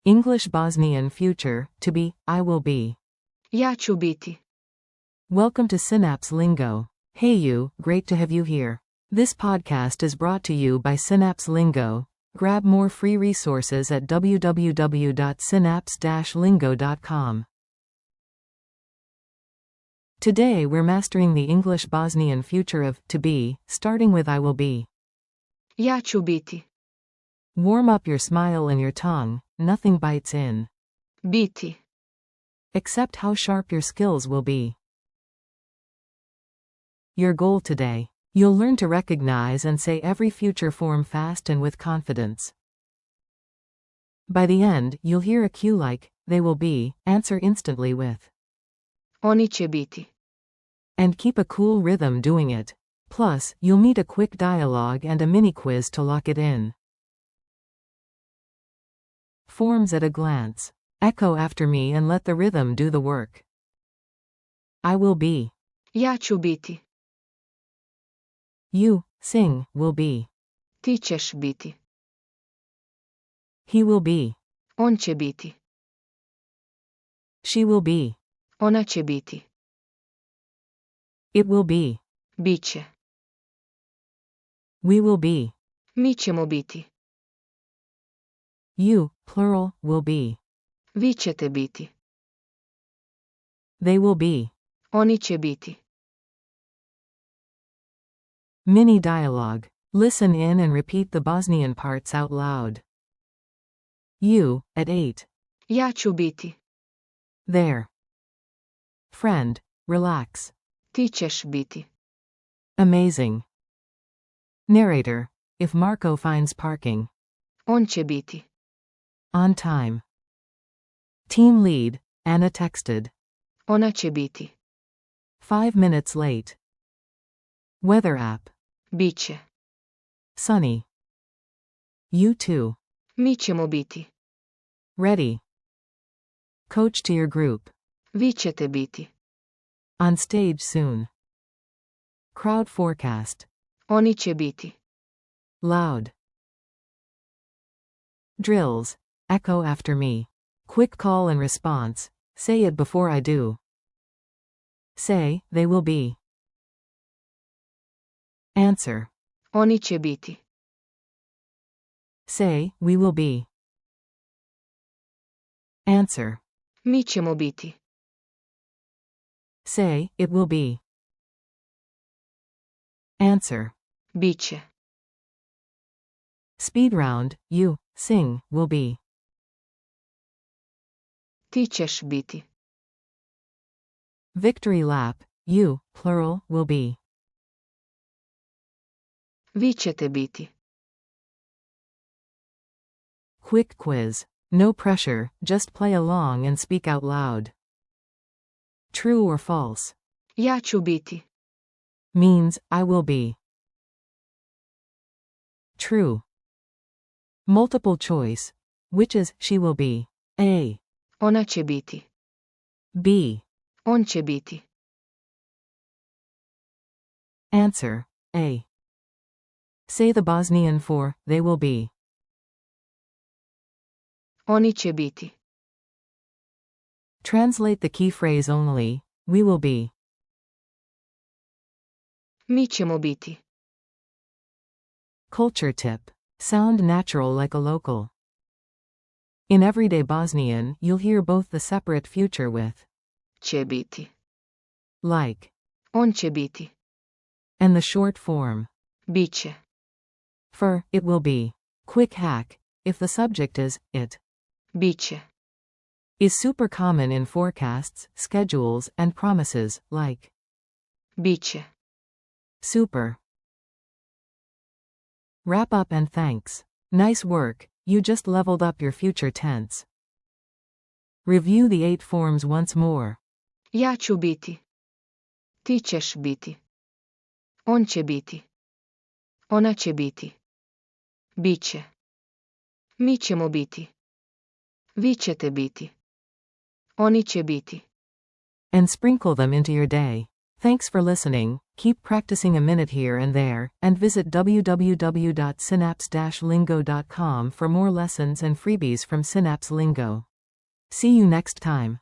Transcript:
English Bosnian future, to be, I will be. Ja ću biti. Welcome to Synapse Lingo. Hey you, great to have you here. This podcast is brought to you by Synapse Lingo. Grab more free resources at www.synapse-lingo.com. Today we're mastering the English Bosnian future of to be, starting with I will be. Ja ću biti. Warm up your smile and your tongue, nothing bites in. Biti. Accept how sharp your skills will be. Your goal today. You'll learn to recognize and say every future form fast and with confidence. By the end, you'll hear a cue like, they will be, answer instantly with. Oni će biti. And keep a cool rhythm doing it. Plus, you'll need a quick dialogue and a mini quiz to lock it in. Forms at a glance. Echo after me and let the rhythm do the work. I will be. Ja ću biti. You, sing, will be. Ti ćeš biti. He will be. On će biti. She will be. Ona će biti. It will be. Biće. We will be. Mi ćemo biti. You, plural, will be. Vi ćete biti. They will be. Oni će biti. Mini dialogue. Listen in and repeat the Bosnian parts out loud. You, at 8. Ja ću biti. There. Friend, relax. Ti ćeš biti. Amazing. Narrator, if Marco finds parking. On će biti. On time. Team lead, Anna texted. Ona će biti. 5 minutes late. Weather app. Biće. Sunny. You too. Mi ćemo biti. Ready. Coach to your group. Vi ćete biti. On stage soon. Crowd forecast. Oni će biti. Loud. Drills. Echo after me. Quick call and response. Say it before I do. Say, they will be. Answer. Oni će biti. Say, we will be. Answer. Mi ćemo biti. Say, it will be. Answer. Biće. Speed round, you, sing, will be. Ti ćeš biti. Victory lap, you, plural, will be. Vi ćete biti. Quick quiz. No pressure, just play along and speak out loud. True or false? Ja ću biti. Means, I will be. True. Multiple choice. Which is, she will be. A. Ona će biti. B. On će biti. Answer. A. Say the Bosnian for, they will be. Oni će biti. Translate the key phrase only, we will be. Mi ćemo biti. Culture tip. Sound natural like a local. In everyday Bosnian, you'll hear both the separate future with Će biti. like On će biti. and the short form Biće. for it will be. Quick hack. If the subject is it, Biće. is super common in forecasts, schedules, and promises, like Biće. super. Wrap up and thanks. Nice work, you just leveled up your future tense. Review the 8 forms once more. Ja ću biti. Ti ćeš biti. On će biti. Ona će biti. Biće. Mi ćemo biti. Vi ćete biti. Oni će biti. And sprinkle them into your day. Thanks for listening. Keep practicing a minute here and there, and visit www.synapse-lingo.com for more lessons and freebies from Synapse Lingo. See you next time.